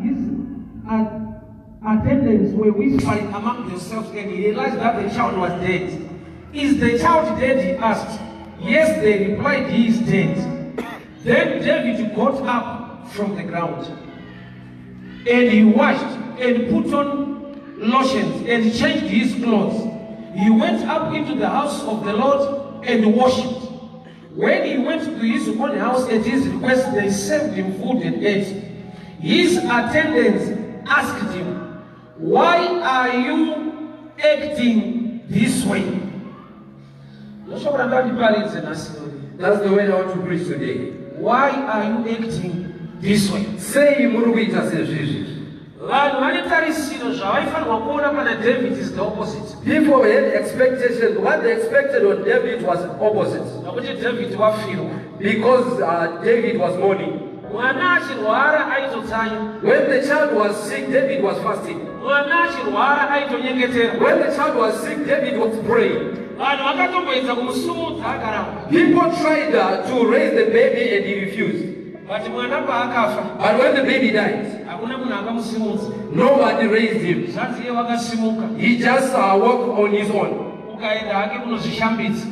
his attendants were whispering among themselves, and he realized that the child was dead. Is the child dead? He asked. Yes, they replied, he is dead. Then David got up from the ground, and he washed and put on lotions and changed his clothes. He went up into the house of the Lord and worshipped. When he went to his own house at his request, they served him food and ate. His attendants asked him, why are you acting this way? That's the way I want to preach today. Why are you acting this way? Say muruita sezvizvi. David is the opposite. People had expectations. What they expected on David was opposite. Because David was mourning. When the child was sick, David was fasting. When the child was sick, David was praying. People tried to raise the baby and he refused. But when the baby died, nobody raised him. He just walked on his own. And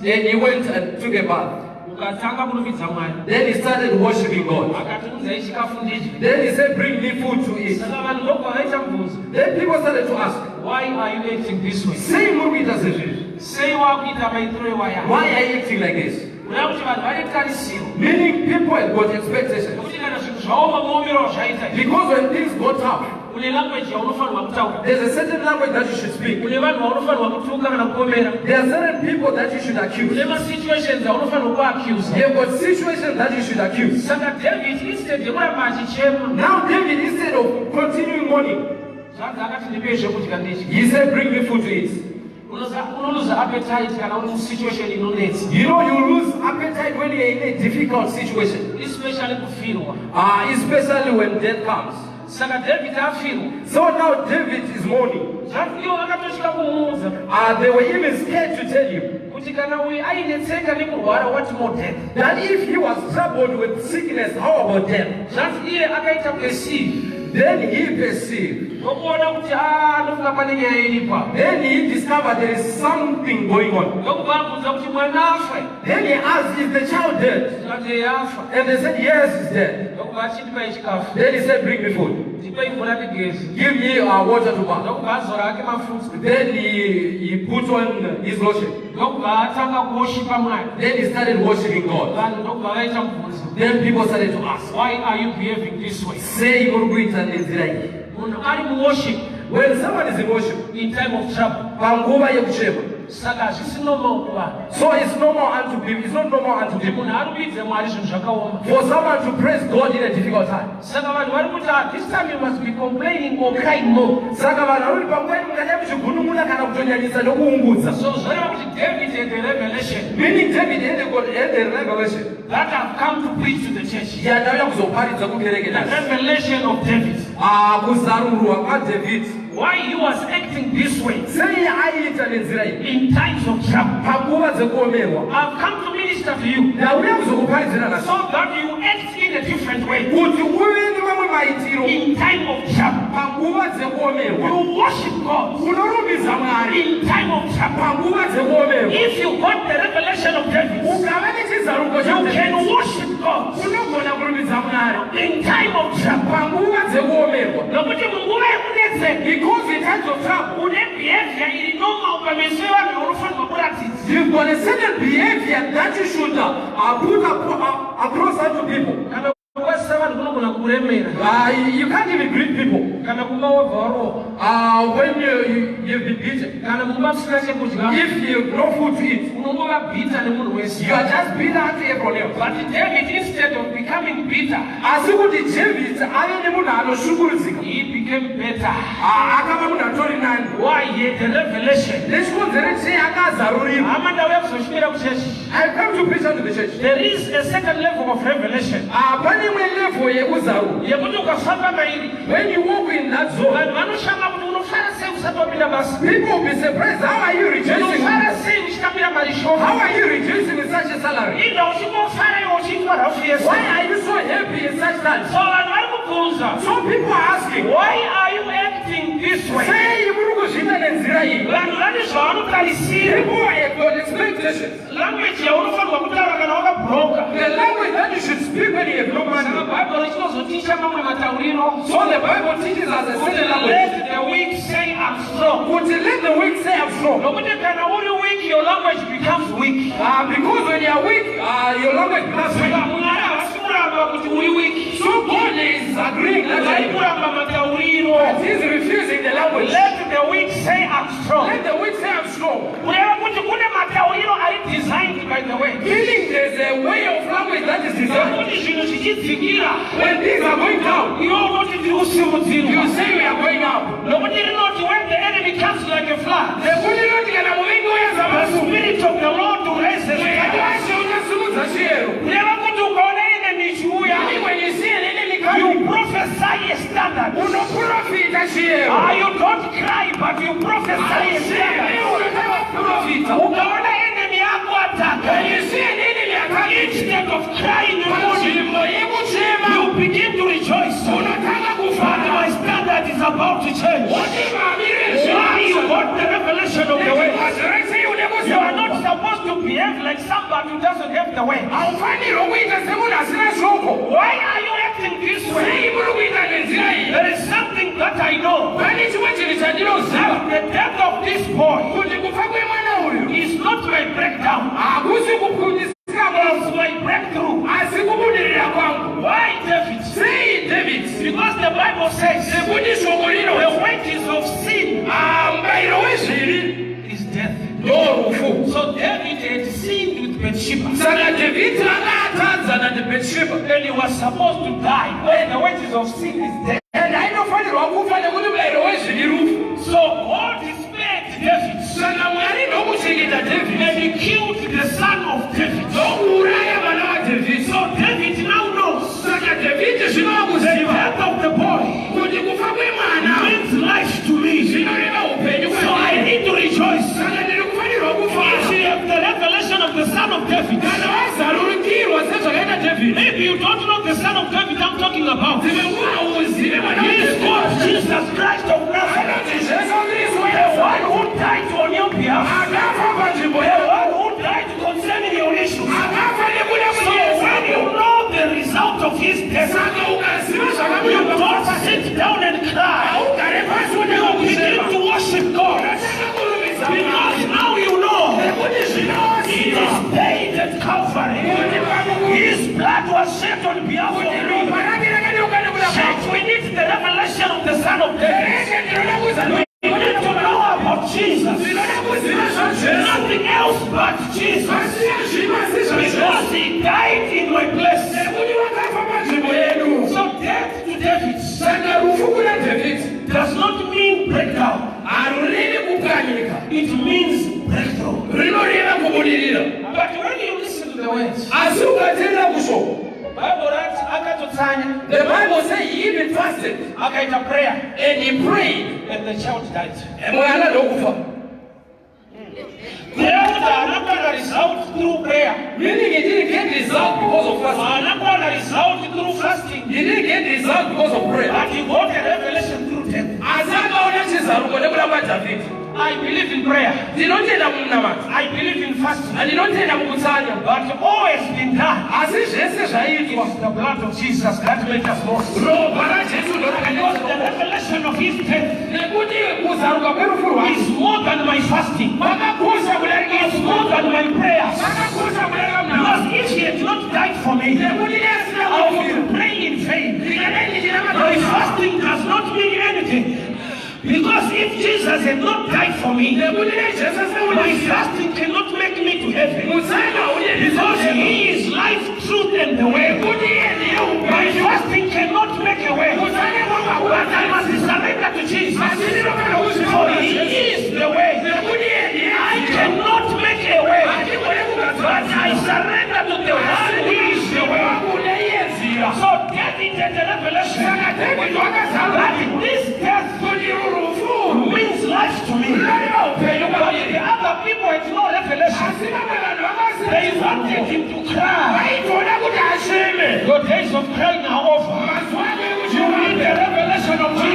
he went and took a bath. Then he started worshiping God. Then he said, bring me food to eat. Then people started to ask, why are you acting this way? Say why are you acting like this? Meaning people have got expectations. Because when things go tough, there's a certain language that you should speak. There are certain people that you should accuse. There are situations that you should accuse. Now David, instead of continuing mourning, he said, bring me food to eat. You lose appetite when you're in a difficult situation. Especially when death comes. So now David is mourning. They were even scared to tell him that if he was troubled with sickness, how about death? Then he perceived. Then he discovered there is something going on. Then he asked, is the child dead? And they said, yes, he's dead. Then he said, bring me food. Give me water to bath. Then he put on his lotion. Then he started worshiping God. Then people started to ask, why are you behaving this way? Say worship. When someone is in worship, in time of trouble, so it's normal unto people. It's not normal unto people for someone to praise God in a difficult time. This time you must be complaining or crying more. So David had a revelation. Meaning David had a revelation that I've come to preach to the church. The revelation of David. Why he was acting this way in times of trouble. I've come to minister to you so that you act in a different way. In time of trouble, you worship God. In time of trouble, if you got the revelation of David, you can worship God. In time of trouble, because in times of trouble, you've got a certain behavior that you should put across other people. You can't even greet people. When you've been beaten, if you've no food to eat, you are just bitter to everyone else. But David, instead of becoming bitter, he became better. Why? He had a revelation. I come to preach unto the church. There is a second level of revelation. When you walk in that zone, people will be surprised. How are you rejoicing? How are you rejoicing with such a salary? Why are you so happy in such times? So people ask asking, why are you acting this way? sei muri kuzviita nenzira iyi? Vanhu vane zvavanotarisira. People have got expectations. Language yaunofanirwa kutaura kana wakabhuroka. The language that you should speak when you have no money. Saka Bhaibheri chinozoticha mamwe matauriro. So the Bible teaches us a certain language. Let the weak say I'm strong. Kuti let the weak say I'm strong. Nokuti kana uri weak, your language becomes weak. Because when you are weak, your language becomes weak. Saka Mwari havasi kuramba kuti uri weak. So God is agreeing that Vari kuramba matauriro. He's refusing the language. Let the weak say I'm strong. Let the weak say I'm strong. Kureva kuti kune matauriro ari designed by the way. Meaning there's a way of language that is designed. Nokuti zvinhu zvichidzikira. When things are going down, Iwe unoti tiri kusimudzirwa. you say we are going up. Nokuti rinoti when the enemy comes like a flood, Nekuti rinoti kana muvengi uyaza the masuku, spirit of the Lord to raise a mweya standard. washe uchasimudza chiyero. Kureva kuti ukaona enemy chiuya, When you see an enemy you coming, prophesy a standard. unoprofita chiyero. You don't cry, but you prophesy a standard. Ukaona enemy yako ataka, When you see an enemy attacking, instead of crying and mourning, nzvimbo yekuchema, you begin to rejoice. unotanga But kufara. my standard is about to change. Kuti mamirire Why you zvacho. got the revelation of the way? Nezvimazvirese ude You are not kuziva. supposed to behave like somebody who doesn't have the way. Haufanirwi kuita semunhu asina shoko. Why are you acting this way? Sei muri kuita nenzira iyi? There is something that I know. Pane chimwe chinhu chandinoziva. The death of this boy Kuti kufa kwemwana uyu is not my breakdown. hakusi kupundisika kwangu, It's my breakthrough. asi kubudirira kwangu. Why David? Sei David? Because the Bible says Nekuti shoko the rino, wages of sin mubayiro wezvivi is death. ndorufu. So David had sinned with Bathsheba. Saka David akatadza naBathsheba. And he was supposed to die. When the wages of sin is death. Ainofanirwa kufa nekuti mubayiro wezvivi rufu. So God spared David. Saka Mwari ndokuchengeta David. And he killed the son of David. Ndokuuraya vana vaDavid. So David now knows Saka David zvino the akuziva death of the boy kuti kufa kwemwana means life to me. zvinoreva upenyu So I kwandiri. need to rejoice. Saka ndiri kufanirwa If kufara. you have the revelation of the son of David, Kana wazarurukirwa sezvakaita David, maybe you don't know the son of David I'm talking about. dzimwe nguva uzive mwana He is waDavid. called Jesus Christ of Nazareth. Anoti Jesu Kristu The one who died on your behalf. akafa panzvimbo The yako. one who died concerning your issues. Akafa nekuda So when kwenyaya you dzako. know the result of his death, Saka ukaziva you zvakamuka don't pasi, sit down and cry. ugare pasi You unenge begin kushema. to worship God. Unataka kurumidza Because Mwari. now you know Nekuti zvino He waziva is paid at Calvary. kuti pamukuti His blood was shed on behalf of ropa me. rake rakadeuka nekuda Church, kwako. we need the revelation of the Son of David. Rege ndinoda kuza We need to know about Jesus. ndinoda kuziva zvaJesu. Nothing else but Jesus. Vasiya zvima si zvaJesu. Because He died in my place. Nekuti wakafa panzvimbo yedu. So death to David Saka rufu kuna David does not mean breakdown. harurevi kupwanyika, It means breakthrough. rinoreva kubudirira. But when you listen to the words, Asi ukatenda kushoko, Bible writes, akatotsanya, the Bible says he even fasted akaita prayer, and he prayed, and the child died. mwana ndokufa. Another result through prayer. Meaning he didn't get result because of fasting. Another result through fasting. He didn't get result because of prayer. But he got a revelation through death. Asi akaona chizaruko nekuda kwaDhavhidhi. I believe in prayer. Ndinotenda mumunamata, I believe in fasting. ndinotenda mukutsanya, But all has been done. asi zvese zvaitwa It's the blood of Jesus that made us lost. ropa raJesu Because the ndorakaita revelation of his death nekuti kuzaruka kwerufu rwake is more than my fasting. makakosha kudarika It's more than my prayers. makakosha kudarika Because munamata. if he had not died for me, Nekuti asina I kufira, would pray in vain. ndingadai ndichina My matatizo. fasting does not mean anything. Because if Jesus had not died for me, Nekuti dai Jesu my seunafira, fasting cannot make me to heaven. mutsanya uye Because he is life, truth, and the way. nekuti iye ndiye My upenyu. fasting cannot make a way. Mutsanya But I kwakakura must surrender to Jesus. asi ndinofana For kuzviona he Jesu. is the way. Nekuti iye ndiye I nzira. cannot make a way. Hatigone But kugadzira I surrender to the one who is the way. kune iye nzira. So David had the revelation Saka David wakazarura that this death kuti rufu means life to me. runova upenyu But kwairi. the other people had no revelation. Asi vamwe vanhu vakaziva They wanted him to cry. vaitoda kuti asheme. Your days of crying are over. Mazuva ako You need ekuchema the revelation of Jesus.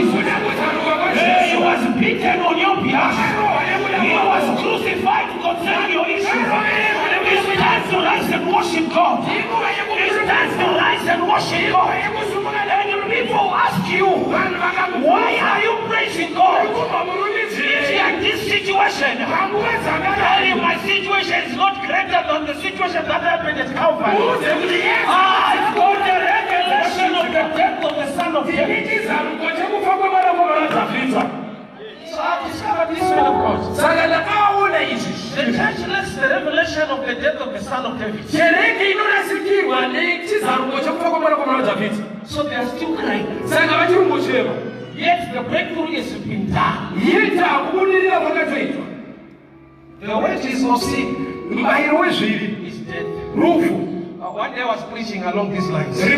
worship God. And people ask you, why are you praising God? If you are in this situation, tell him my situation is not greater than the situation that happened at Calvary. It's called the revelation of the death of the Son of David. So I've discovered this man of God. The church lets the revelation of the death of the Son of David. So they are still crying. Yet the breakthrough has been done. The wages of sin is death. One day I was preaching along these lines. And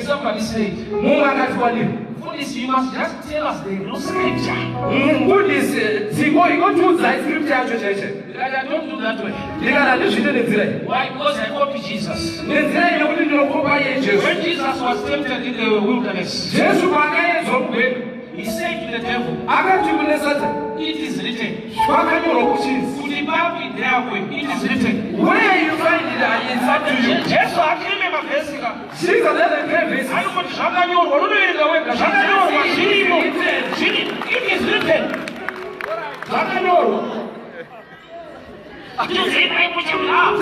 somebody said, Buddhists, you must just tell us the real scripture. I don't do that way. Why? Because I copy Jesus. When Jesus was tempted in the wilderness, he said to the devil, it is written. It is written. Where you find it, yes, I came in my Jesus it is written.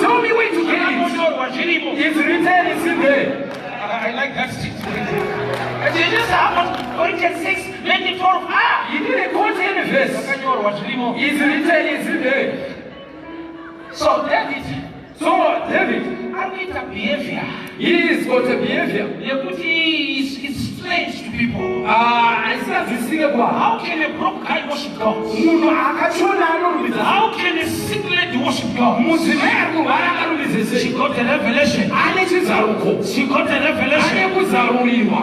Tell me where to get it. It's written, it's in there. I like that statement. Jesus happened, Corinthians 6, 24. He didn't quote any verse. It's written, it's in there. So David, I need a behavior. He's got a behavior. It's strange to people. How can a broke guy worship God? How can a sick lady worship God? She got a revelation. She got a revelation.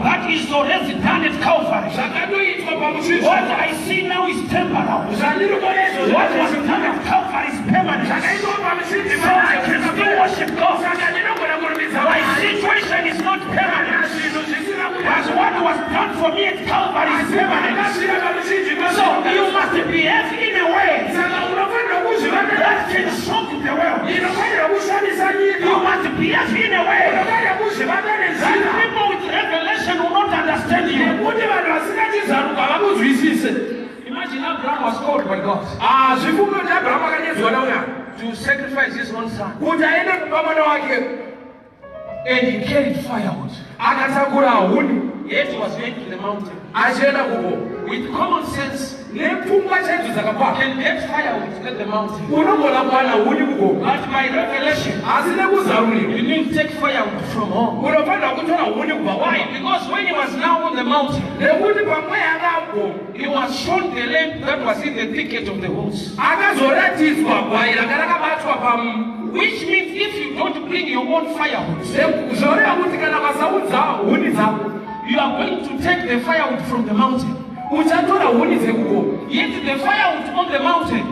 That is already done at Calvary. What I see now is temporal. What was done at Calvary is permanent. So I can still worship God. My situation is not permanent. As what was done for me at Calvary is permanent. So you must behave in a way that can shock the world. You must behave in a way that people with revelation will not understand you. Imagine Abraham was called by God to sacrifice his own son. And he carried firewood. Yet he was going to the mountain. With common sense, can get firewood at the mountain. But by revelation, you need to take firewood from home. Why? Because when he was now on the mountain, he was shown the lamp that was in the thicket of the woods. Which means if you don't bring your own firewood, you are going to take the firewood from the mountain. Yet the firewood on the mountain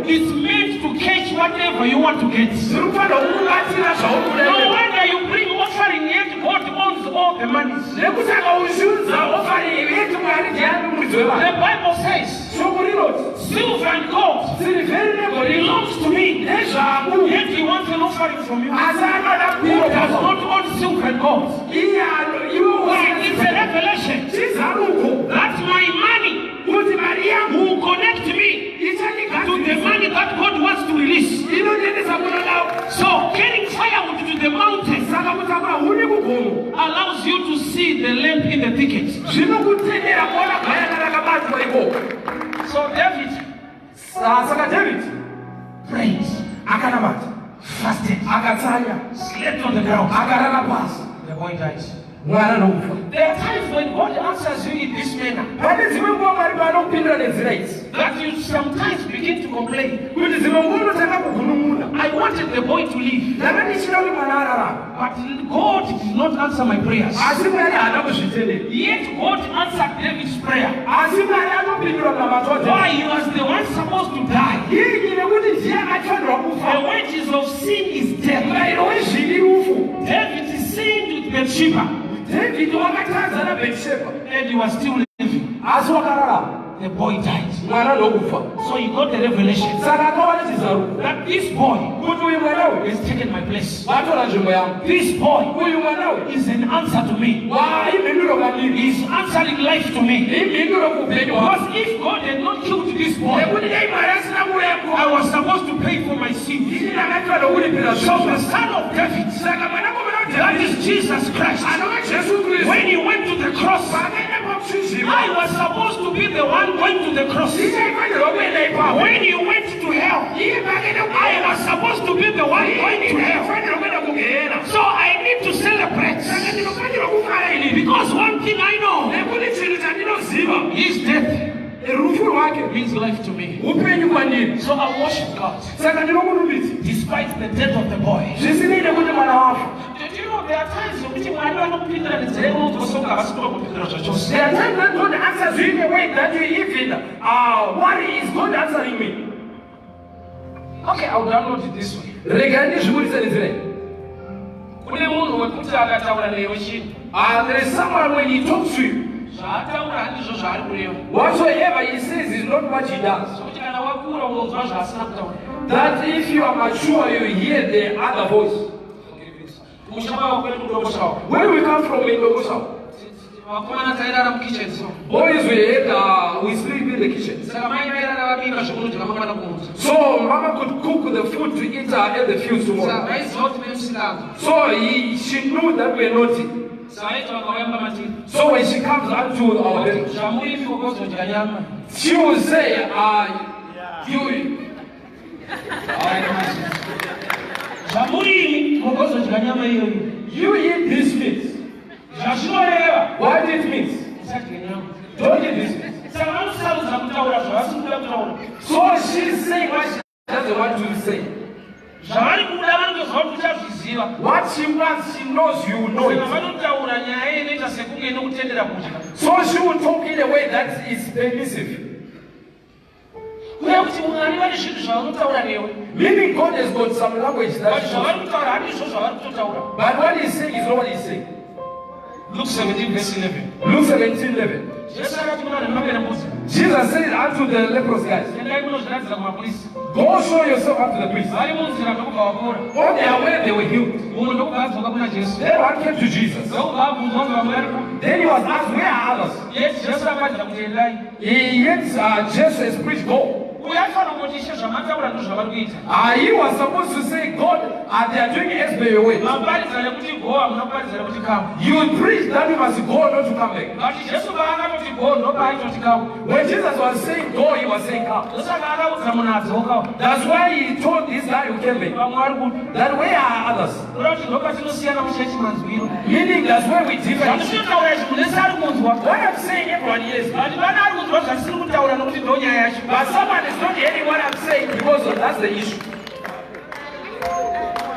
is meant to catch whatever you want to get. No wonder you bring offering, yet God owns all the money. The Bible says, silver and gold belongs to me. Yet he wants an offering from you. Who does not own silver and gold? It's a revelation that my money will connect me to the money that God wants to release. So carrying firewood to the mountain allows you to see the lamp in the thicket. So David prayed, fasted, slept on the ground. The boy died. There are times when God answers you in this manner that you sometimes begin to complain. I wanted the boy to leave, but God did not answer my prayers. Yet God answered David's prayer. Why? He was the one supposed to die. The wages of sin is death. David sinned with Bathsheba. And he was still living. the boy died. mwana ndokufa. So he got the revelation Saka akawana chizaruko. that this boy Kuti uyu mwanawe has taken my place. watora nzvimbo yangu. This boy Uyu mwanawe is an answer to me. imhinduro kwandiri. He is answering life to me. Imhinduro kuupenyu Because hwangu. if God had not killed this boy, Nekuti dai Mwari asina kuuyapo. I was supposed to pay for my sins. Ini ndakatwa nokulipira So zvinhu. the son of David, Saka mwanakomana that waDhavhidhi is Jesus Christ, anova Jesu Kristu. when he went to the cross, Paakaenda pakuchinjima. I was supposed to be the one going to the cross. Ndaifanirwa kuenda ipapo. When he went to hell, Iye paakaenda I kuhela. was supposed to be the one going to hell. Ndaifanirwa kuenda kugehena. So I need to celebrate. Saka ndinofanirwa kufara ini. Because one thing I know, Nekuti chinhu chandinoziva. his death Rufu rwake means life to me. upenyu kwandiri. So I worship God Saka ndinokurumbidza. despite the death of the boy. Zvisinei nekuti mwana wafa. Do you know there are times when Mwari vanokupindira nenzira inozosonga vasikuva kupindira zvachose. There are times that God answers you in a way that you even worry, is God answering me? Okay, I'll download it this way. Regai ndizvibudise nenzira iyi. Kune munhu wekuti akataura newe chinhu, There is someone when he talks to you, zvaataura handizvo zvaari kureva. whatsoever he says is not what he does. Sokuti kana wakura unonzwa zvaasina kutaura. That if you are mature, you hear the other voice. Mushama wakwedu kudokoshawo. Where we come from in Logosha, Vakomana tairara mukitchen so. boys we sleep in the kitchen. Saka mai vairara vabika zvokunodya mangwana kumudza. So mama could cook the food to eat at the fields tomorrow. Saka vaiziva kuti vemusinganzo. So she knew that we are naughty. Saka vaiti vakauya matiri. So when she comes unto our bed, Zvamuri kokuzodya nyama. she will say, you. Zvamuri kokuzodya nyama iyoyo. You eat this meat. Zvazvinoreva. What it means? Usadye nyama. Don't eat this meat. Saka vanosarudza kutaura zvavasiri kuda kutaura. So she's saying what she doesn't want to say. Zvavari kuda vanongoziva kuti uchazviziva. What she wants, she knows you know Saka it. vanotaura nyaya inoita sekunge inokutendera kudya. So she will talk in a way that is permissive. Kuya kuti Mwari vane zvinhu zvavanotaura newe. Meaning God has got some language that But she zvavari knows. kutaura handizvo zvavari kutotaura. But what he's saying is not what he's saying. Luke 17 verse 11. Luke 17:11. Jesu akati kuna nemaperembudzi. Jesus said unto the leprous guys, Endai munozviratidzira kumapurisa. go show yourself unto the priest. Vari munzira ndokubva vapora. On their way they were healed. Mumwe ndokubva adzoka kuna Jesu. Then one came to Jesus. Ndokubva abvunzwa kuti vamwe vari kupi. Then he was asked, where are others? Jesu akatira kuti endai. Yet Jesus has preached, go. Uyo aifanira kuti ishe zvamataura ndozvavari kuita. He was supposed to say, God, they are doing as per your way. Maparidza nekuti go hamuna kuparidza nekuti kama. You preach that we must go, not to come back. But Jesu paakatoti go ndopaaitoti kama. When Jesus was saying go, he was saying come. Ndosaka akaudza munhu adzoka. That's why he told this guy who came back, Vamwe vari kupi. that where are others? Kuda kuti ndopatinosiyanana muchechi manzwiro. Meaning that's where we differ. Zvandinotaura izvi munese ari kunzwa. What I'm saying, everyone hears. Vati vana ari kunzwa zvatisiri kutaura nokuti ndo nyaya yacho. But someone is not hearing what I'm saying because that's the issue.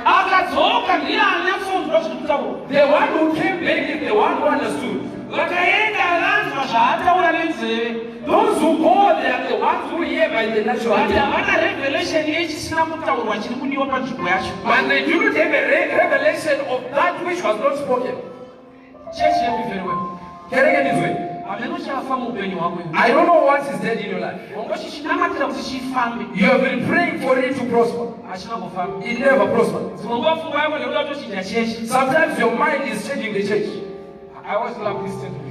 Akadzoka ndiye anyatsonzwa zviri kutaura. The one who came back is the one who understood. Vakaenda vanzwa zvaataura nenzeve. Those who go, they are the ones who hear by the natural Vati ear. havana revelation yechisina kutaurwa chiri kudiwa panzvimbo yacho. But they do not have a revelation of that which was not spoken. Chechi yedu very well. Kereke nizwe. Hameno chafa muupenyu hwako. I don't know what is dead in your life. Wangoshichinamatira kuti chifambe. You have been praying for it to prosper. Hachina kufamba. It never prospered. Dzimwe nguva pfungwa yako ndekuda kutochinja chechi. Sometimes your mind is changing the church. I always love this statement.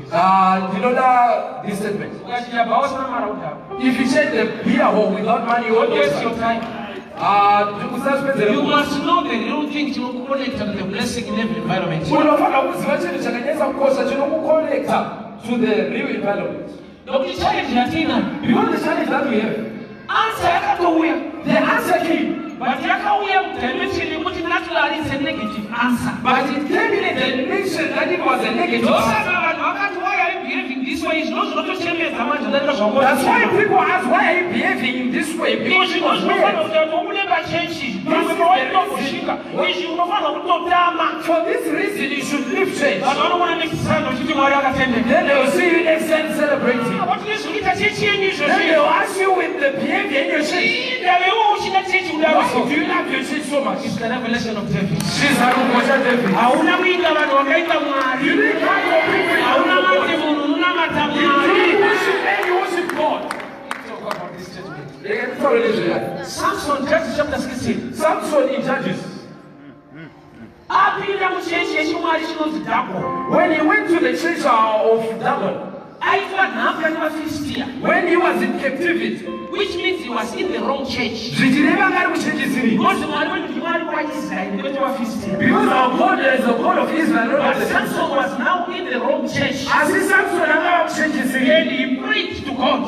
You know that this statement. Ukachinja bhawa usina mara udhako. If you change the beer hall without money, you Don't won't waste your waste time. You must know the real thing connected to the blessing in every environment. Unofanira kuziva chinhu chakanyanya kukosha chinokuconnecta to the real environment. Nokuti challenge yatina. Because the challenge that we have, Answer yakatouya. the answer came. But yakauya mudimension yekuti naturally it's a negative answer. But it came in a dimension that it was a negative Ndosaka answer. vanhu vakati why are you behaving this way? Zvinozotochemedza manje ndaita zvangu. That's why people ask, why are you behaving in this way? Because Because zvinofanira kuti ndokune pachechi. Pamwe pawaitozosvika. Izvi unofanira kutotama. for this reason you should live church. Vanhu vanoona next time uchiti Mwari akatendeka. Then they will see you next time celebrating. Voti nezvikuita chechi yenyu Then they izvozvo. will ask you with the behavior in your church. Ndavewo uchida chechi kudaro. Why do you love your church so much? It's the revelation of David. She's a David. Hauna kuita vanhu vakaita Mwari. You didn't come for people. Hauna mati munhu unonamata Mwari. You worship and you worship God. Samson in Judges. When he went to the church of Dagon, when he was in captivity, which means he was in the wrong church. Because our God is the God of Israel. But Samson was now in the wrong church. And he preached to God.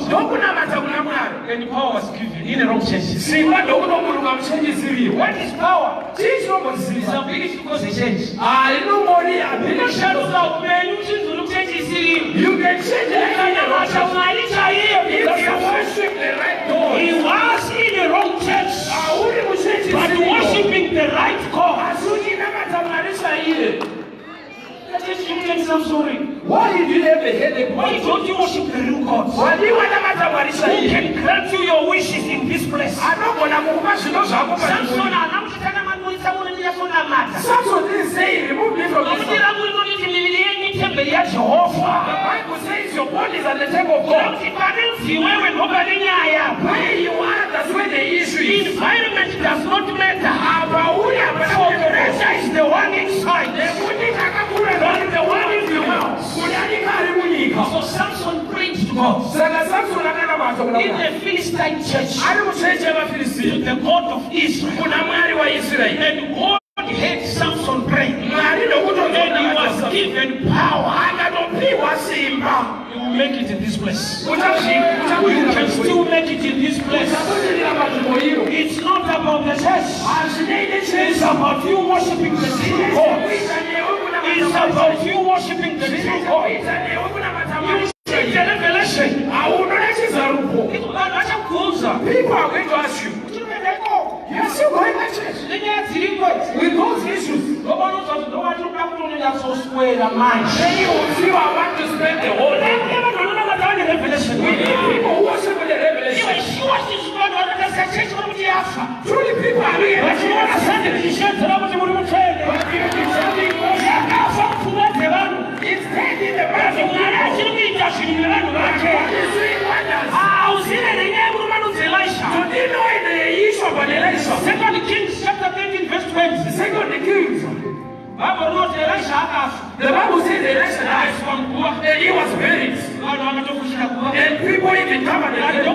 And power was given in the wrong church. What is power? It's ability to cause a change. You can change it. If you worship the right God. He was in the wrong church, but worshiping the right God. I'm sorry. Why did you have a headache? Why don't you worship the real God? Who can grant you your wishes in this place? Samson didn't say remove me from this. The Bible says your body is at the temple of God. Where you are, that's where the issue is. Environment does not matter. For pressure is the one inside. The one in the house. So Samson preached to God. In the Philistine church, the God of Israel. And God heard Samson pray. And he was given power. You will make it in this place. You can still make it in this place. It's not about the church. It's about you worshiping the true God. It's about you worshiping the true God. You see the revelation. People are going to ask you, you are still going to church with those issues. Then you will see I want to spend the whole day. We need people who worship with the revelation. Truly people are here. It's dead in the Bible. Today, know in the issue of Elisha. 2 Kings chapter 13 verse 20. Second Kings. The Bible says Elisha died and he was buried. And people even covered the grave.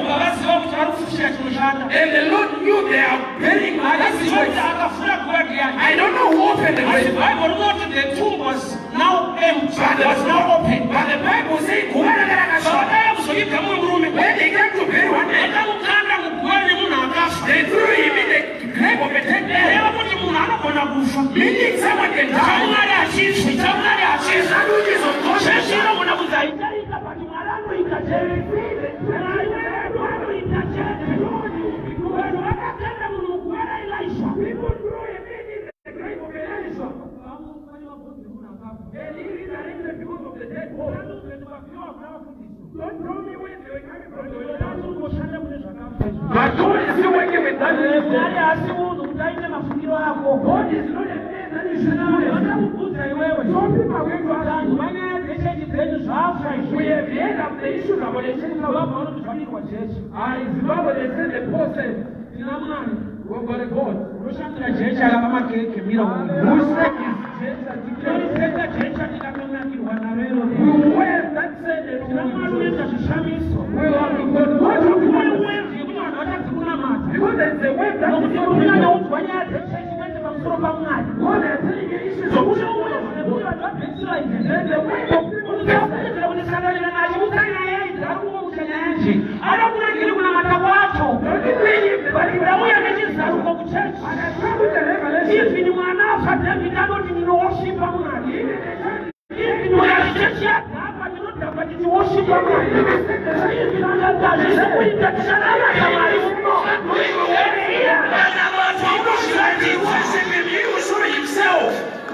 And the Lord knew they are burying others. I don't know who opened the grave. The tomb was now empty. It was now open. But the Bible says when they came to bury one day, they threw him in the grave of a dead man. Meaning someone can die. But God is still working with that. God is not a man that you should know. Some people are going to ask you, we have heard of the issue about the church. The Bible says the Paul said, we've got a God. Who said his we wear that said we have because there's a way that God is telling you issues of there's a way of people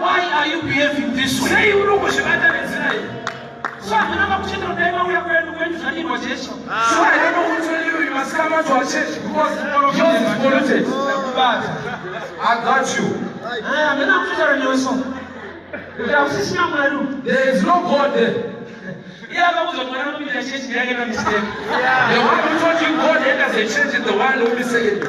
Why are you behaving this way? So I don't know which one you must come out to our church because yours is polluted. I got you. There is no God there. The one who told you God enters a church is the one who is saying.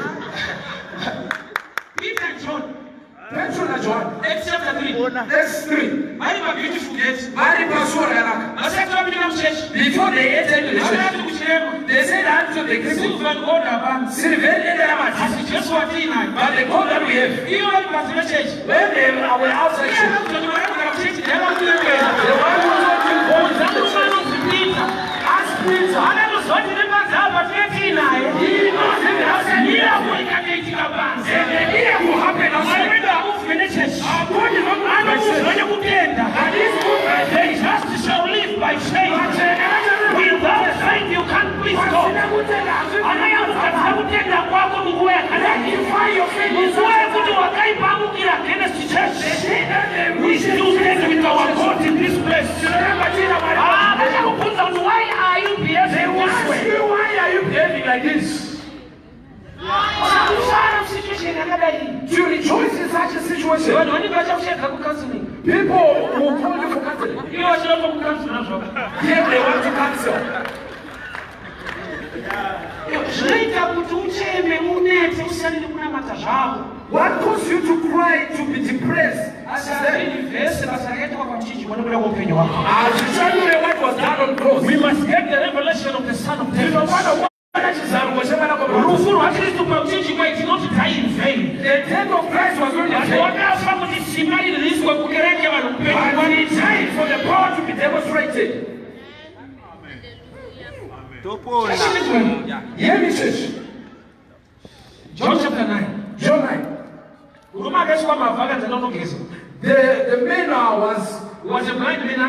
Petro na John. Acts chapter 3. Acts 3. Mari ma beautiful gates. Mari pasua yanaka. Masaka wapita mcheshi. Before they entered the church, Watu kuchema. they said unto the Greeks, Silver and gold above. Silver and diamonds. Asi Jesu watina. But the gold that we have, Hiyo wali pastor church. when they were outside church, Kila mtu anaenda kwa church, ndio mtu the one who was not involved in the church, asked Peter, we still stand with our God in this place. Why are you behaving this way? why are you behaving like this? To rejoice in such a situation. People will call you for counseling. Here they want to cancel. What caused you to cry, to be depressed? As you tell you what was done on cross. We must get the revelation of the Son of David. It's not die in vain. The death of Christ was not in vain. But he died for the power to be demonstrated. Hear me, church. John chapter 9. John 9. The man was a blind man.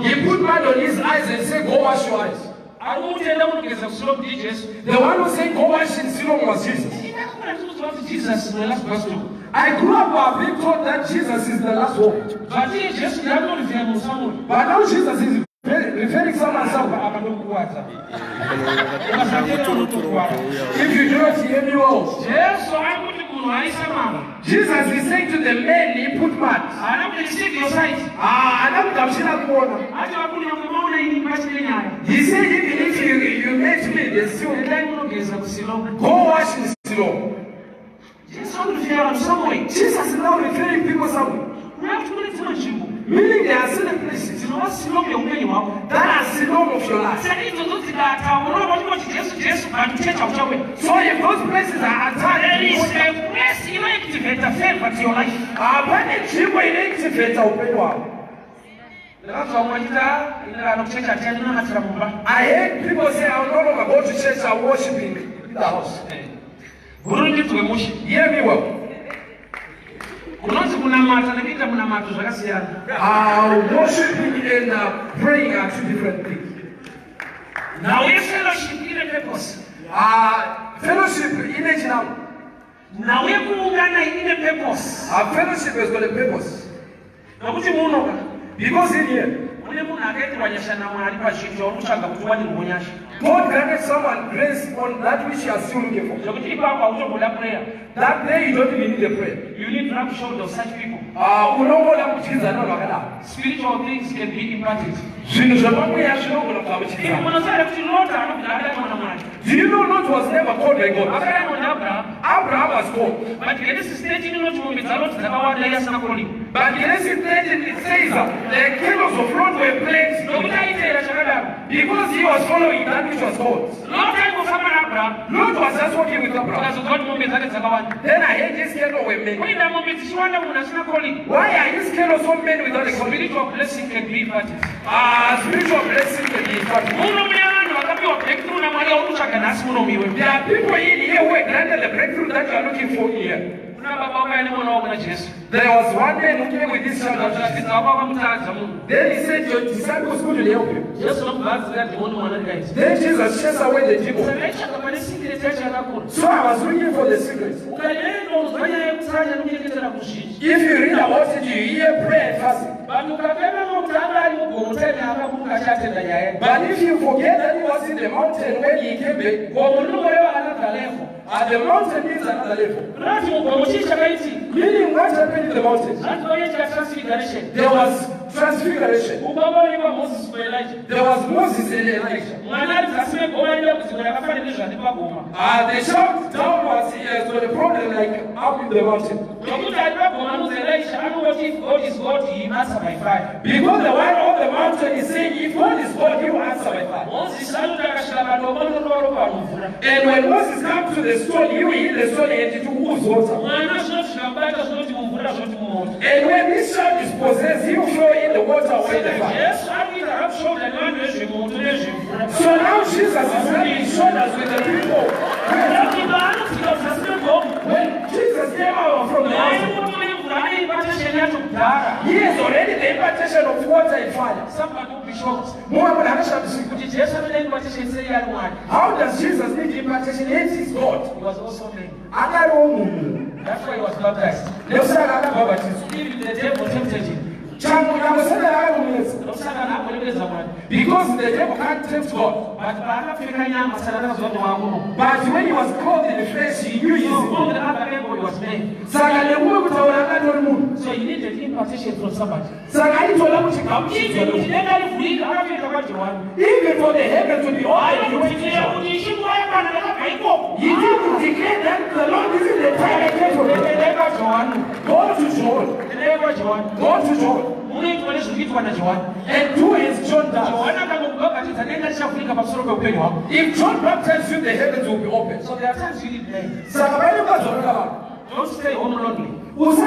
He put mud on his eyes and said, go wash your eyes. The one who said, go wash in Siloam was Jesus. I grew up being taught that Jesus is the last one. But now Jesus is referring someone else. If you do not hear me well, Jesus is saying to the man he put mud. He said, even if you met me, there's still go wash in Siloam. Jesus is now referring people somewhere. Meaning there are certain places that are Siloam of your life. So if those places are attacked, there is a place you activate a favor to your life. I heard people say, I will no longer go to church, I will worship in the house. Hear me well. Worshiping and praying are two different things. Now we fellowship in a purpose. Fellowship in a channel. Now we in a purpose. Fellowship has got a purpose. Because in here, God granted someone grace on that which you are still looking for. That day you don't even need a prayer. You need to show of such people. Spiritual things can be imparted. Do you know Lot was never called by God? Abraham was called. But Genesis 13 it says the camels of Lot were placed because he was following that which was called. Lot was just walking with Abraham. Then I heard his cattle were men. Why are his cattle so men without a calling? Spiritual blessing can be imparted. Spiritual blessing can be imparted. There are people in here who are granted the breakthrough that you are looking for here. There was one man who came with this child. Then he said, your disciples couldn't help him. Then Jesus chased away the demon. So I was looking for the secrets. If you read about it, you hear prayer and fasting. But if you forget that he was in the mountain when he came back, the mountain means another level. Meaning what happened in the mountain? There was transfiguration. There was Moses and Elijah. The shout downwards, he has got a problem like up in the mountain. Nokuti alipagona muzereisha anongoti if God is God, he answer by fire. Because the one on the mountain is saying, if God is God, he will answer by fire. Moses anoti akasvika padomondondoro pamvura. And when Moses comes to the stone, he will hit the stone and it will ooze water. Mwana zvinosvika kubata zvinoti mumvura zvinoti mumoto. And when this child is possessed, he will flow in the water away the fire. Yesu arikuita rakushoda nevanhu vezvemoto nezvemvura. So now Jesus is rubbing shoulders with the people. When Jesus came out from the mountain, he has already the impartation of water and fire. How does Jesus need impartation? Yes, he's God. He was also made. That's why he was baptized. Even the devil tempted him. Because the devil can't tempt God. But when he was clothed in the flesh, he knew he was made. So he needed impartation from somebody. Even for the heaven to be open, he didn't declare that the Lord is in the time. Go to John. Go to John. And do as John does. If John baptizes you, the heavens will be open. So there are times you need men. Don't stay home lonely. It's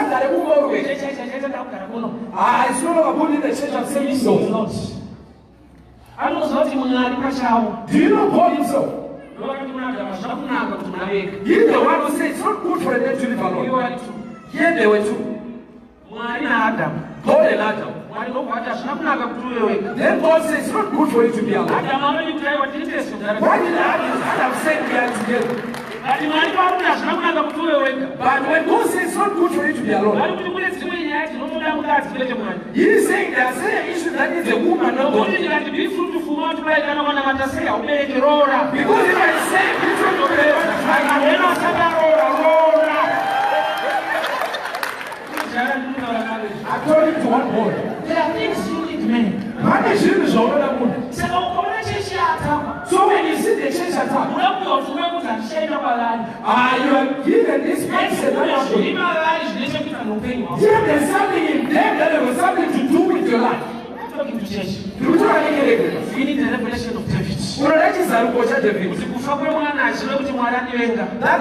no longer put in the church and saying so. Do you know God himself? He's the one who said it's not good for a man to live alone. Here they were two. God and Adam. Then God says it's not good for you to be alone. Why did Adam say we are together? But when God says it's not good for you to be alone, he's saying there are certain issues that is a woman, not God. Because if I say be fruitful to bear, according to one word, there are things you need men. So when you see the church attack, you are given this mindset that there's something in them that there was something to do with your life. Talking to church. You need the revelation of David. That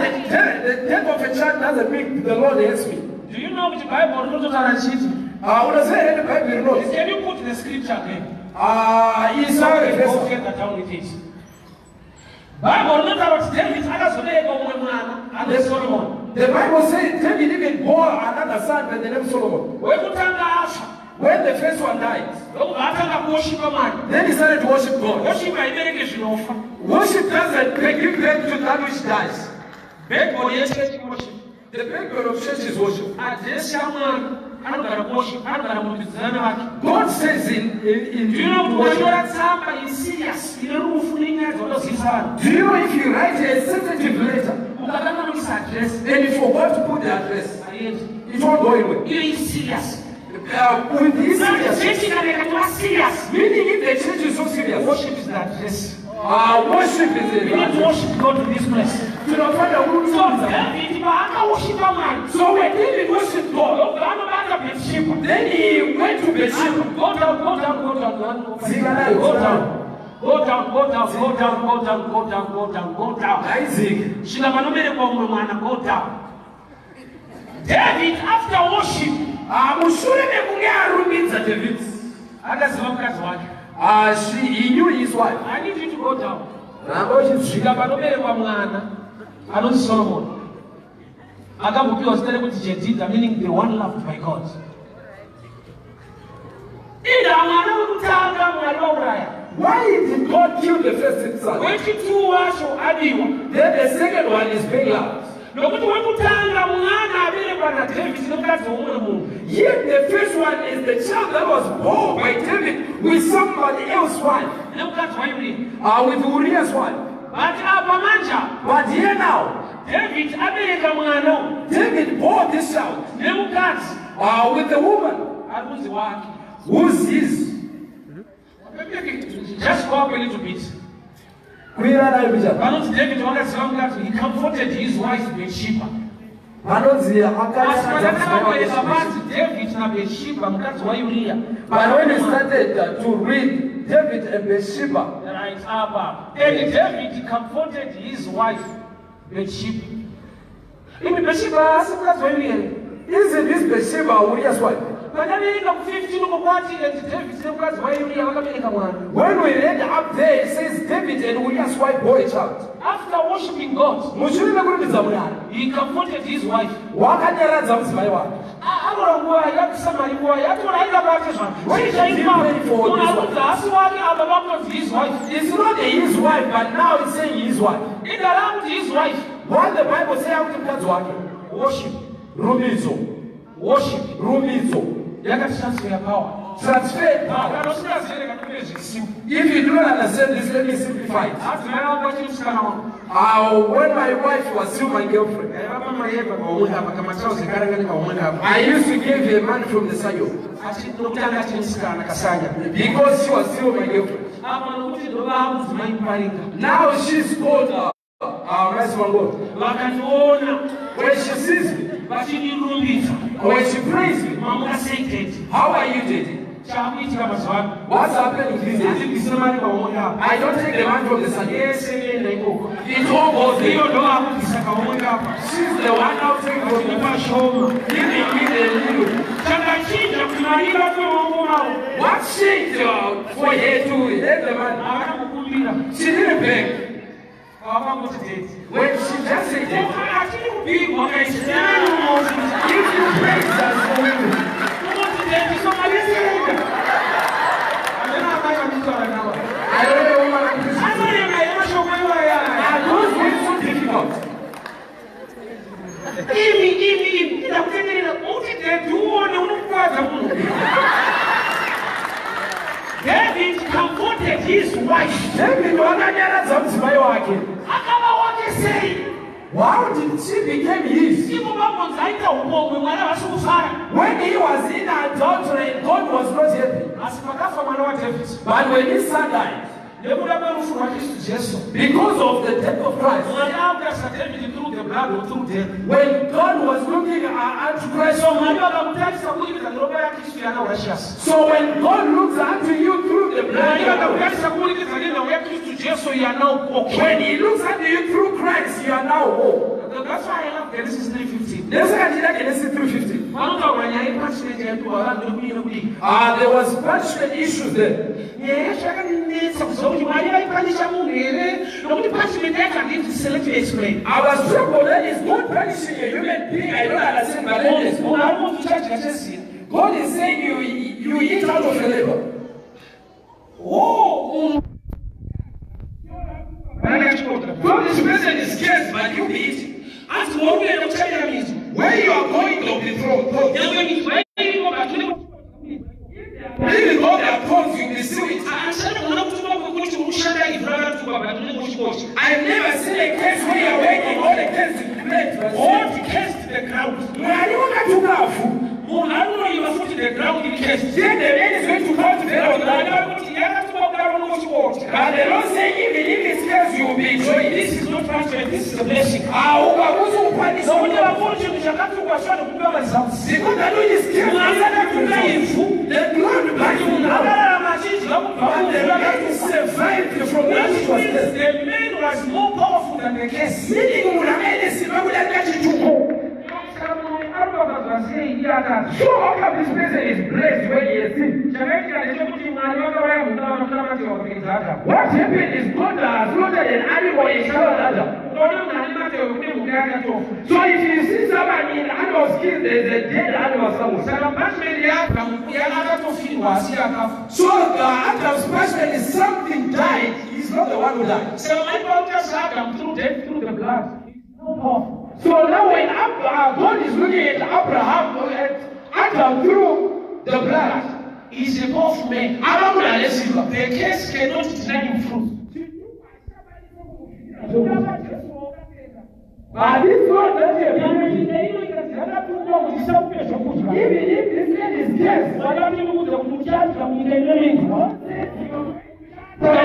the death of a child doesn't make the Lord hates me. Do you know which Bible not cheat? Can you put the scripture again? Get down with it. Bible not about David, and Solomon. The Bible says David even bore another son by the name Solomon. When the first one died, then he started to worship God. Worship doesn't give birth to that which dies. The backbone of church is worship. God says in do you know if you write a sensitive letter and you forgot to put the address, it won't go anywhere. It is serious. With this serious. Meaning if the church is so serious, Worship is the address. Worship is We need to worship God in this place. So when David worshiped God, then he went to Bathsheba. Go down. Isaac. Go down. David, after worship, I he knew his wife. I need you to go down. Solomon. Meaning the one loved by God. Why did God kill the first son? Then the second one is being loved. Yet the first one is the child that was born by David with somebody else's wife. With Uriah's wife. But here now, David bore this child with the woman who's his. Just go up a little bit. Vanoti David wakaziva mukati, he comforted his wife Bathsheba. David na Bathsheba mukadzi waUria. But when he started to read David and Bathsheba, right up, and David comforted his wife Bathsheba. Even Bathsheba is mukadzi waUria. Isn't this Bathsheba Uriah's wife? When we read up there, it says David and Uriah's wife bore a child. After worshiping God, he comforted his wife. It's not his wife, but now it's saying his wife. It allowed his wife. What the Bible says, worship. Rumizo. Worship. Rumizo. Transfer power. Transfer power. If you do not understand this, let me simplify it. When my wife was still my girlfriend, I used to give her money from the Sayo. Because she was still my girlfriend. Now she's called when she sees me, when she prays me, how are you doing? What's happening these days? I don't take the man from the sun. It all goes there. She's the one out taking giving me the little. What changed for her to let the man? She didn't beg. When she just said it, if you praise us for women, I don't know what I'm saying. Are those words so difficult? David comforted his wife. How did she become his? When he was in adultery, God was not happy. But when his son died, because of the death of Christ, when God was looking at Christ, so when God looks at you through the blood, when he looks at you through Christ, you are now whole. That's why I love Genesis 3:15. Genesis 3:15. There was punishment issues there. I was troubled that is God punishing a human being. I don't understand, but God is saying you eat out of your labor. God is present is scarce, but you be eating. Where you are going to be thrown. Even though they are thrown, you will still eat. I've never seen a case where you are waiting all the case to plate. All the case to the ground. I don't know you are put in the ground in case. Then the man is going to come to the Lord. But the Lord saying, even if it's scarce, you will be enjoying. This is not punishment, this is a blessing. The one is scarce. The Lord back you now. But the man survived from that which was dead. The man was more powerful than the case. So how come this person is blessed when he is sick? What happened is God has slaughtered an animal in Shalom. So if you see somebody in animal skin, there is a dead animal somewhere. So the act of punishment is something died. He's not the one who died. Through the blood. So now when God is looking at Abraham, at Adam through the blood, he's a powerful man. The case cannot deny him fruit. But this one doesn't even if this man is dead,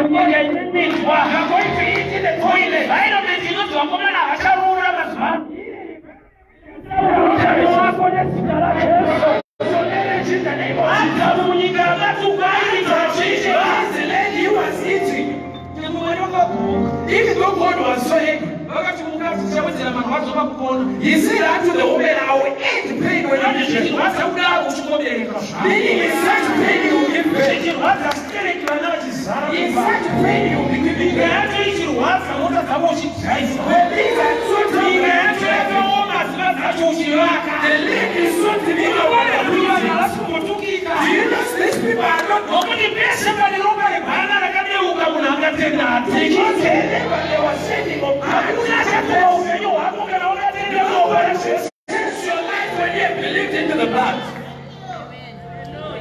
California imemitwa. You are going to eat in the toilet. Environment inozowakomana acharura mazivano. Even though God was so angry, he said unto the woman, I will end pain when you give birth. Meaning in such pain you will give birth. In such pain you will be giving birth. The lady is so delivered. Do you know these people are not only best but they were sending up. Since your life when you believed into the blood.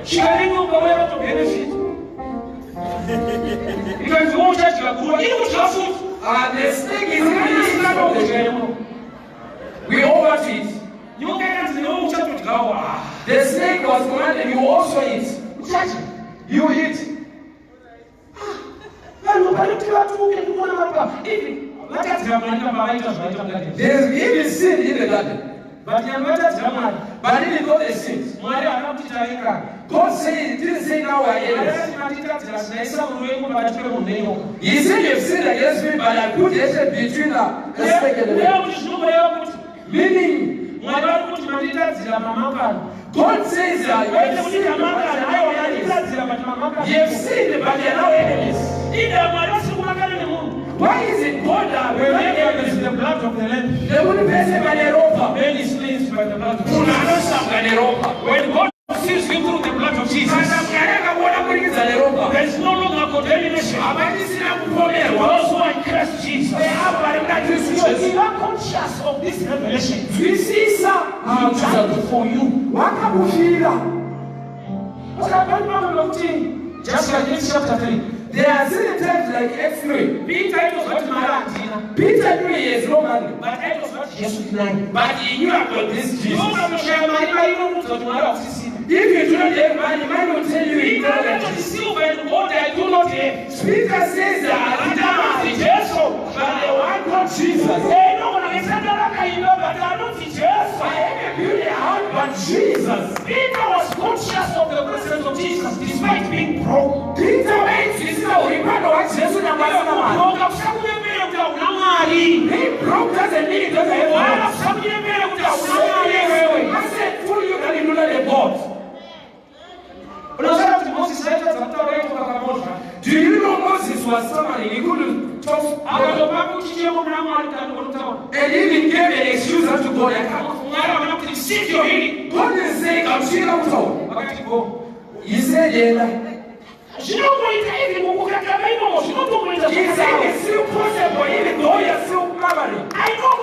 She didn't know where to benefit. Because you won't touch your food. And the snake is really. We overdo it. The snake was commanded, you also eat. You eat. There's even sin in the garden. But he didn't know the sins. God said, didn't say now I He said you've sinned against me, but I put a hedge between the snake and the man. Meaning, God says that you have sinned, but they are now enemies. Why is it God that when there is the blood of the Lamb? They wouldn't be saved by the rope. Then is cleansed by the blood of Jesus. When God sees you through the blood of Jesus, there is no longer condemnation. Those who are in Christ Jesus, you are conscious of this revelation. This is for you. Just like this chapter 3. There are certain times like X3. Peter was not married. Peter knew he has no money. But I was not Jesus' name. But he knew about this Jesus. If you do not have money, man will tell you he doesn't have silver and gold I do not have. Peter says that I don't Jesus, but I want not Jesus. But I have a beauty heart, but Jesus. Peter was conscious of the presence of Jesus despite being broke. Peter went to his house. He broke doesn't mean he doesn't have money. I said, fool you that you do not have God. Do you know Moses was summoned? He couldn't talk. And he even gave an excuse to God. God didn't say, I'm still out. He said, he said it's still possible even though you're still covering. I know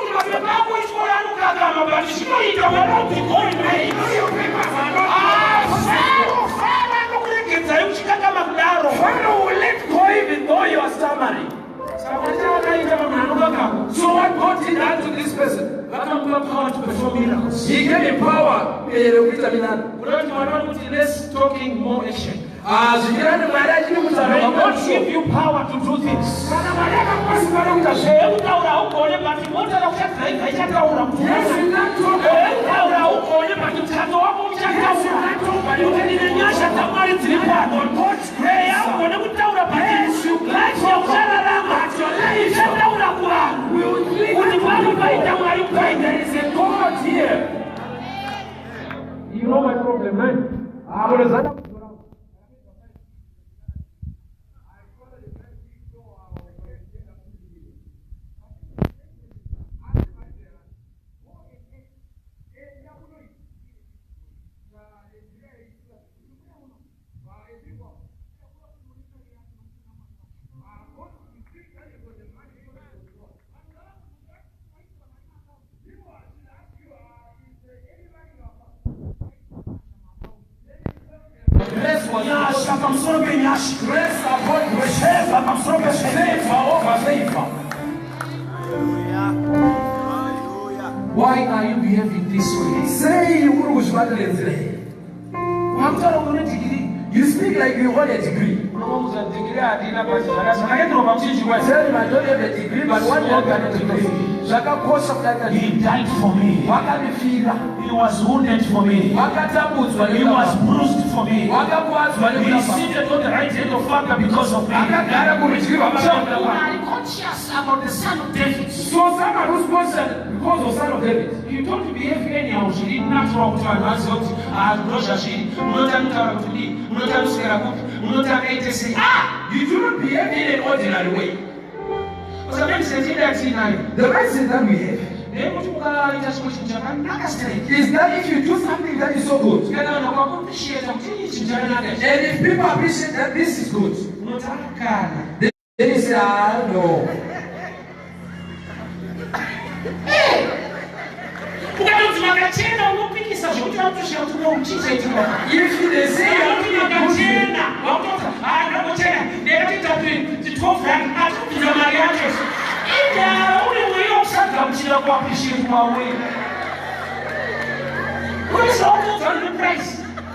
your papers are not Pharaoh will let go even though you are stammering. So what God did unto this person? Power to perform miracles. He gave him power. Let's talking more action. God give you power to do things. There is a God here. You know my problem, man. Why are you behaving this way? Say you speak like you hold a degree. Tell him I don't have a degree, but one year I got a degree. He died for me. He was wounded for me. He was bruised for me. He is seated on the right hand of Father because of me. So you are conscious about the Son of David. So someone who's conscious because of Son of David. You don't behave anyhow. You did not wrong to an answer. You do not behave in an ordinary way. The mindset that we have is that if you do something that is so good, and if people appreciate that this is good, then they say, no. If they say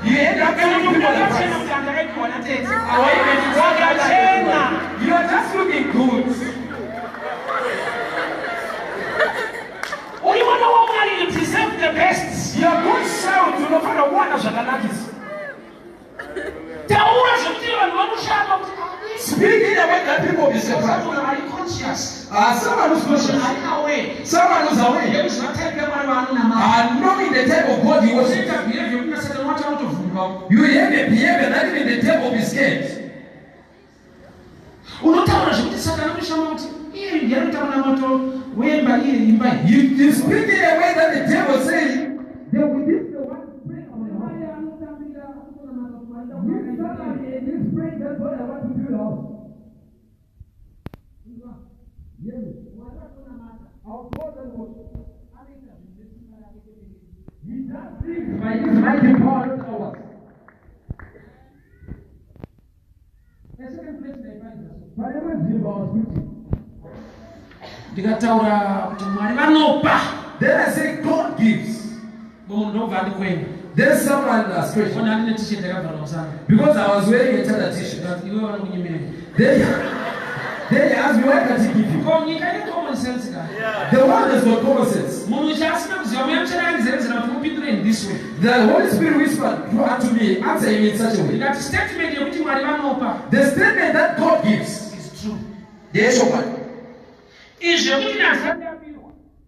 you end up telling people the price. You are just looking good. You preserve the best. You are good sound to no matter what as speaking in a way that people will be surprised. Are you conscious? Someone who's conscious. Are you aware? Someone who's aware. Knowing the type of God you worship. You have a behavior that even the devil will be scared. You speak in a way that the devil says they will give the one to pray on the fire. This prayer, that's what I want to do now. Our God and worship. He does things by his mighty power, not ours. The second place they find us. Whatever is about beauty. Then I say God gives. Then someone special. Because I was wearing a tattered t-shirt. Then he asked me, why can't he give you? The one has got common sense. The Holy Spirit whispered unto me, answer him in such a way. The statement that God gives is true. Yes, one.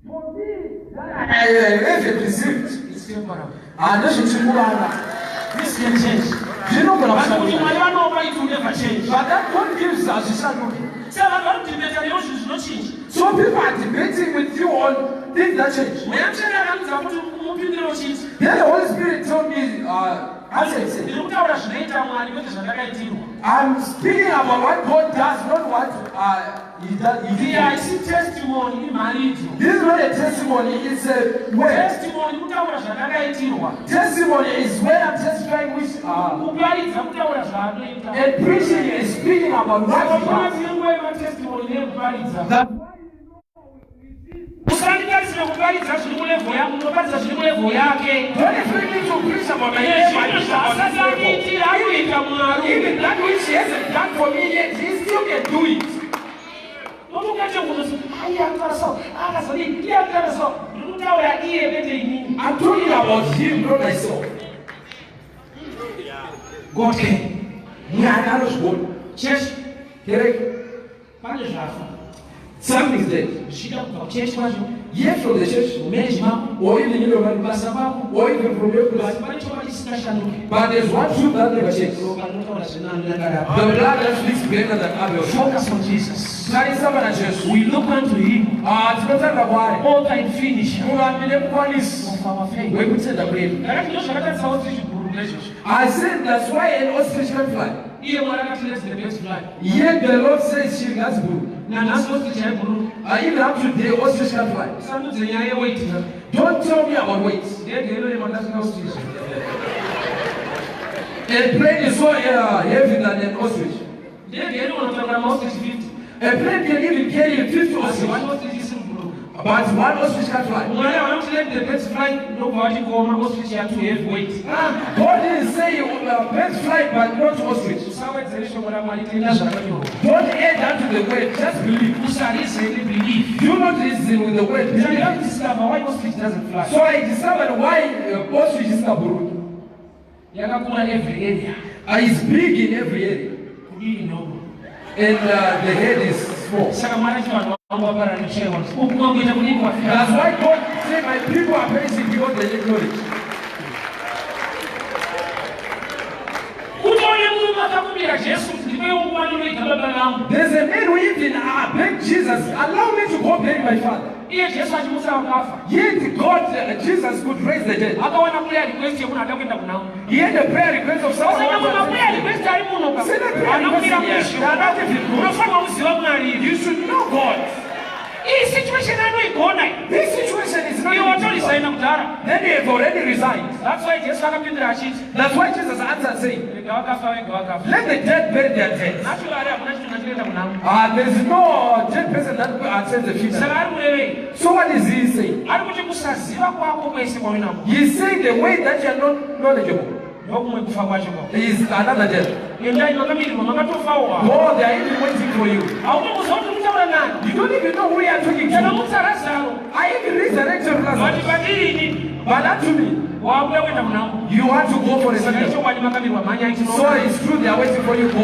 For me, that I have received, It's temporal. this can change. You know what I'm saying? It will never change. But that God gives us, you shall not. So people are debating with you on things that change. Then the Holy Spirit told me, I'm speaking about what God does, not what He does. This is testimony. This is not a testimony, it's a word. Testimony is when I'm testifying which and preaching is speaking about what He does. That's why don't expect me to preach about my name. Even that which He hasn't done for me yet, He still can do it. I'm talking about Him, not myself. God came. God. Church, Something is dead. Yet from the church, or even in your man, or even from your class. But there's one truth that never changes. The blood that speaks better than others. Focus on Jesus. We look unto Him, author and finisher of our faith. I said that's why an ostrich can fly. Yet the Lord says she has blue. Even up to today, ostrich can fly. Don't tell me about weight. A plane is so heavy than an ostrich. A plane can even carry 50 ostriches. But one ostrich can fly. God didn't say birds fly, but not ostrich. Don't add that to the word, just believe. Do not reason with the word. So I don't discover why ostrich doesn't fly. So I discovered why ostrich is kaburudi. Every area. Is big in every area. And the head is small. That's why God said my people are perishing because they lack knowledge. There's a man who even begged Jesus, allow me to go bury my father. Yet God, Jesus could raise the dead. He had a prayer request of someone. You should know God. This situation is not. Then he has already resigned. That's why Jesus answered saying, let the dead bury their dead. There's no dead person that attends the funeral. So what is he saying? He's saying the way that you are not knowledgeable is another death. Oh, they are even waiting for you. You don't even know who you are talking to. I even resurrected Lazarus. But not to me. You want to go for a second. So it's true they are waiting for you to go.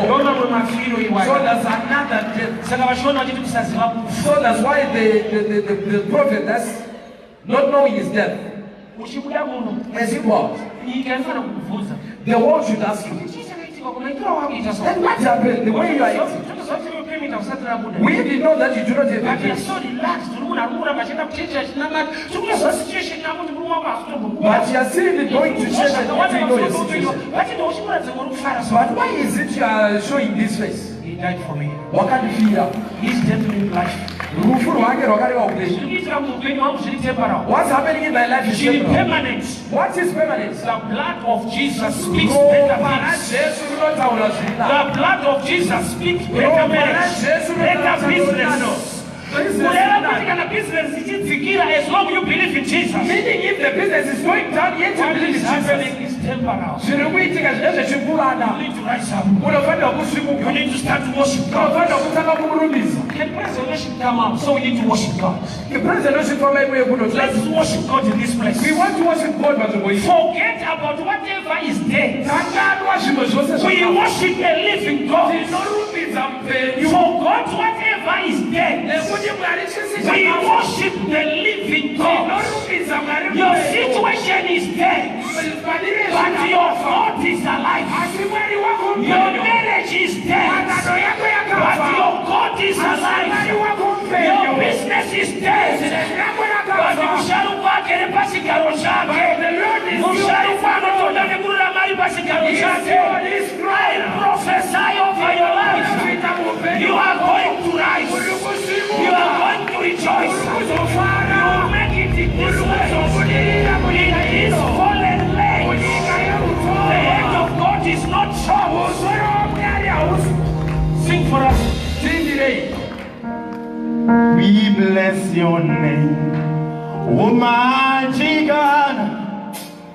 So there's another death. So that's why the prophet that's not knowing his death. As he was. The world should ask you. Then what happened? The way you are eating. We didn't know that you do not have a place. But you are still going to church and you know your situation. But why is it you are showing this face? He died for me. What can you feel? He's dead in life. What's happening in my life is permanent. What is permanent? The blood of Jesus speaks better things. The blood of Jesus speaks better marriage, better business. As long as you believe in Jesus. Meaning if the business is going down, yet you believe in Jesus. Is temporal. You need to rise up. You need to start to worship God. Can preservation come out? So we need to worship God. Let's worship God in this place. We want to worship God, but forget about whatever is dead. We worship a living God. Forget whatever is dead. We worship the living God. Your situation is dead, but your thought is alive. Your marriage is dead, but your God is alive. Your business is dead, but I prophesy over your life. You are going to rise. You are going to rejoice. You will make it in this way. In this fallen land. The hand of God is not short. Sing for us. We bless your name, Almighty God.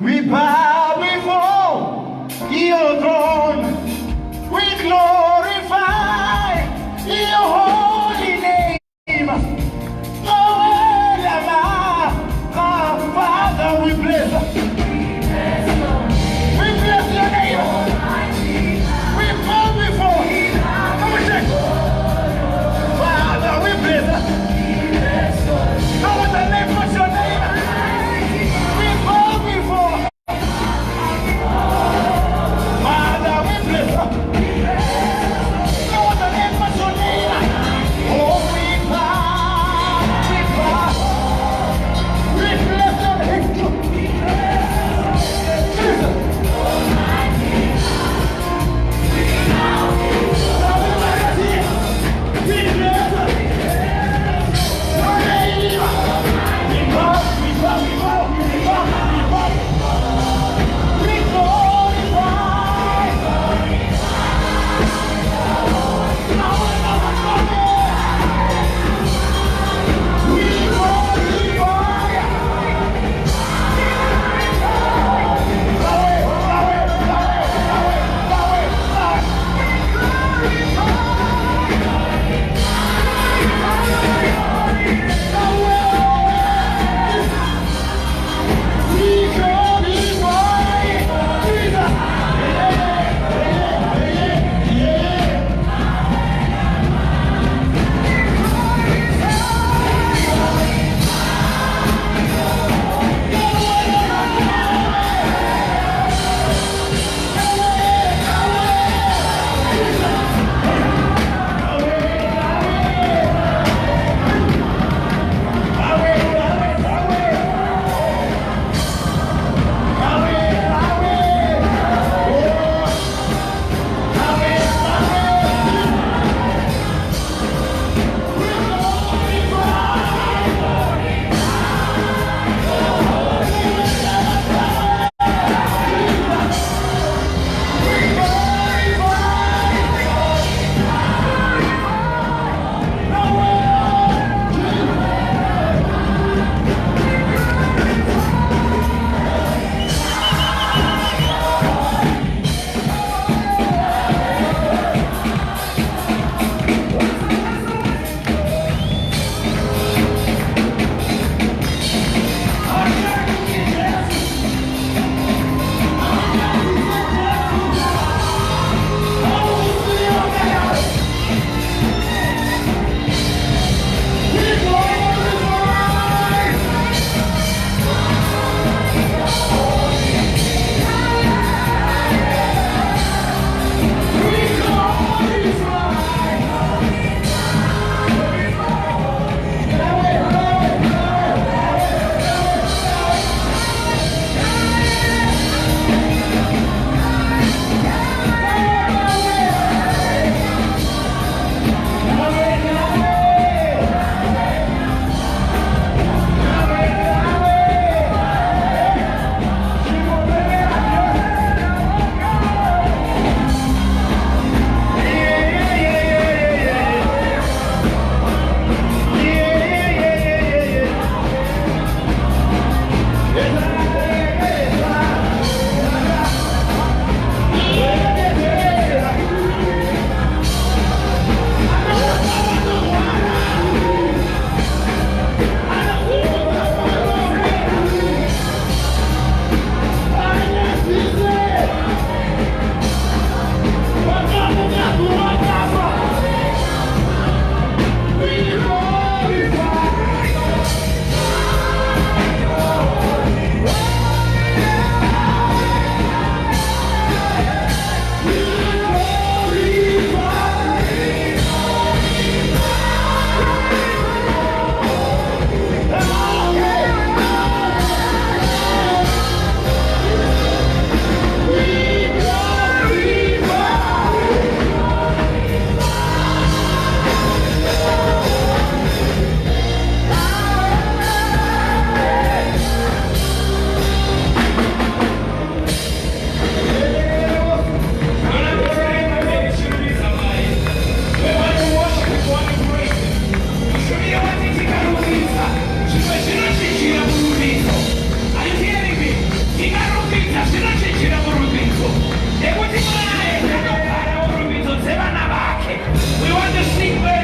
We bow before your throne. We glorify your holy name. Father, we bless. We bless your name. We bow before. Father, we bless. I want to name what's your name. We bow before. Father, we bless.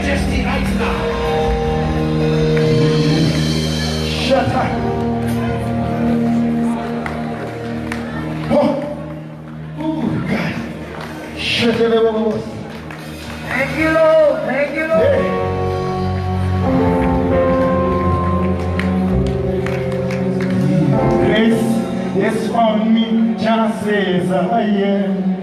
majesty right now. Shut up. Oh, God. Shut up. Thank you, Lord. Thank you, Lord. Grace is on me, chances I am.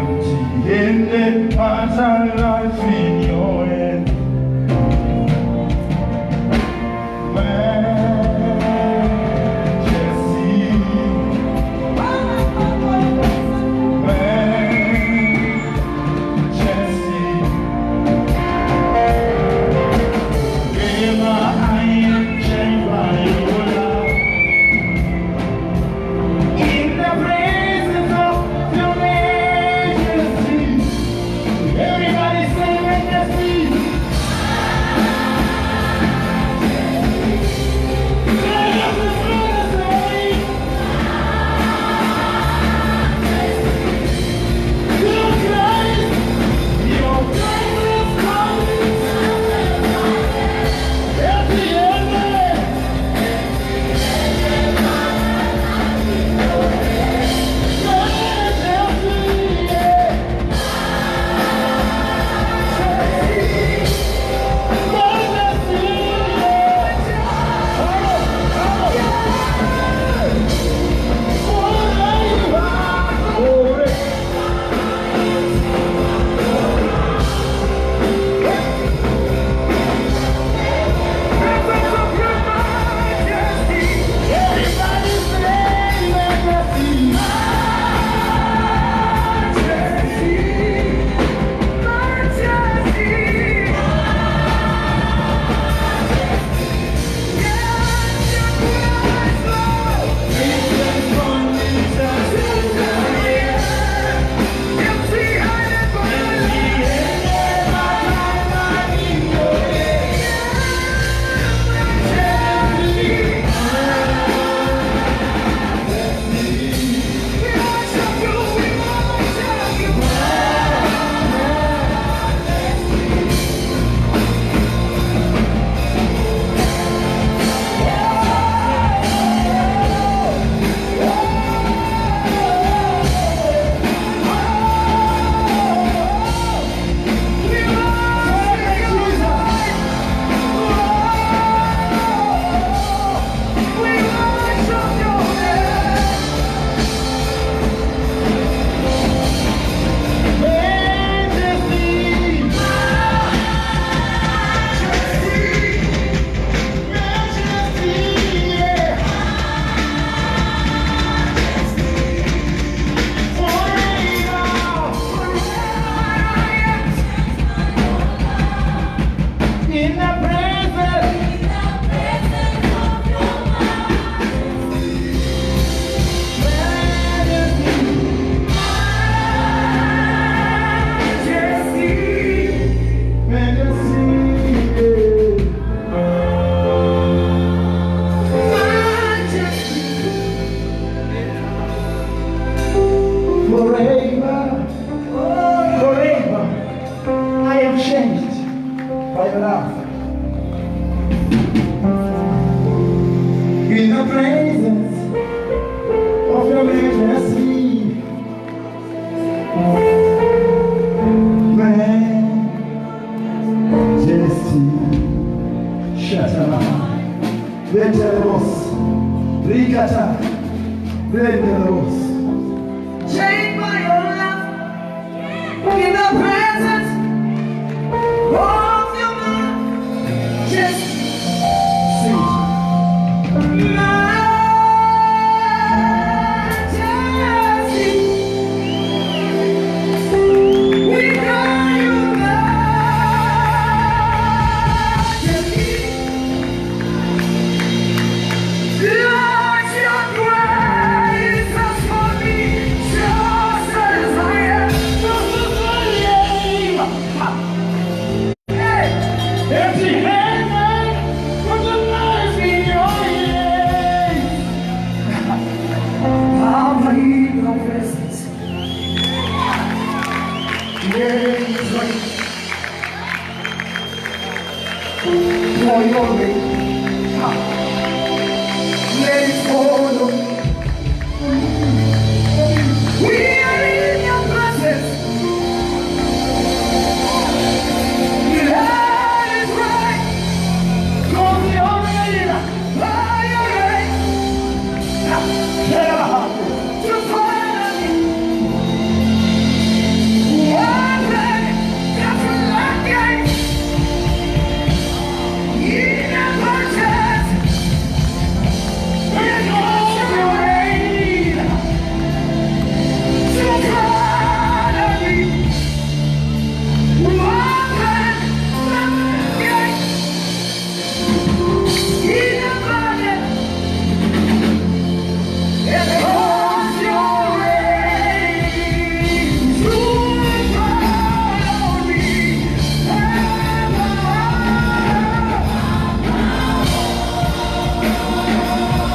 Empty handed, but I life in your hand. Chained by your love, in the presence of your majesty. Majesty, we cry you majesty. Lord, your grace has fallen. is right. For your rain, let it follow. We are in your presence. Let it rain. For your rain, by your rain. To follow me. One rain, just like it. In your presence. Let your rain. To follow me. One rain, just like it. In your presence. And cause your rain to follow me.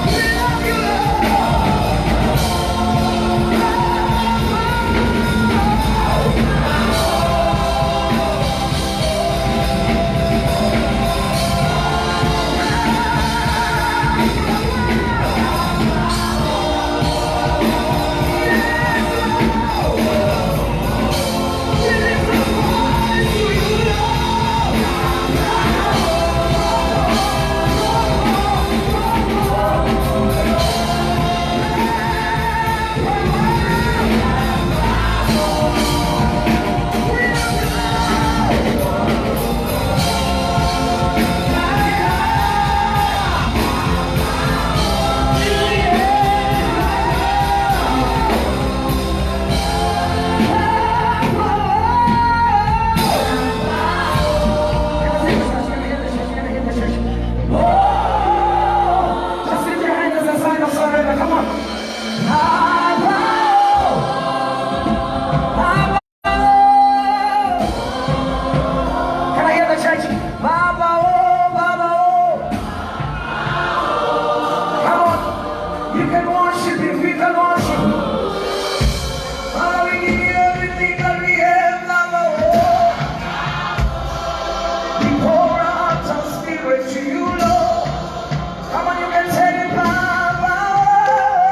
We love you, just lift your hands as a sign of surrender. Come on. Can I hear the church? Baba, oh, Baba, oh. Come on. You can worship him. We can worship him. Father, we give you everything that we have, Baba, oh. We pour out our spirit to you, Lord. Come on, you can take it, Baba, oh.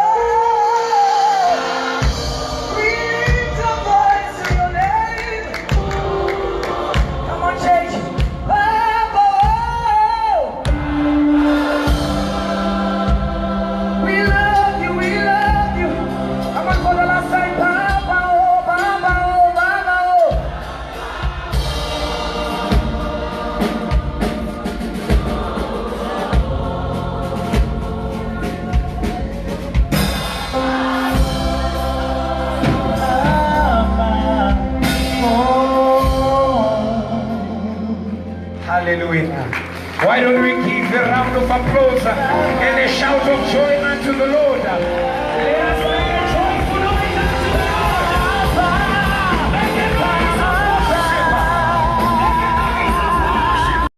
We lift our voice to your name. Come on, church. Baba, oh. We love you, we love you. Come on, for the last time, Baba, oh, Baba, oh, Baba, oh. Hallelujah. Why don't we give a round of applause and a shout of joy unto the Lord?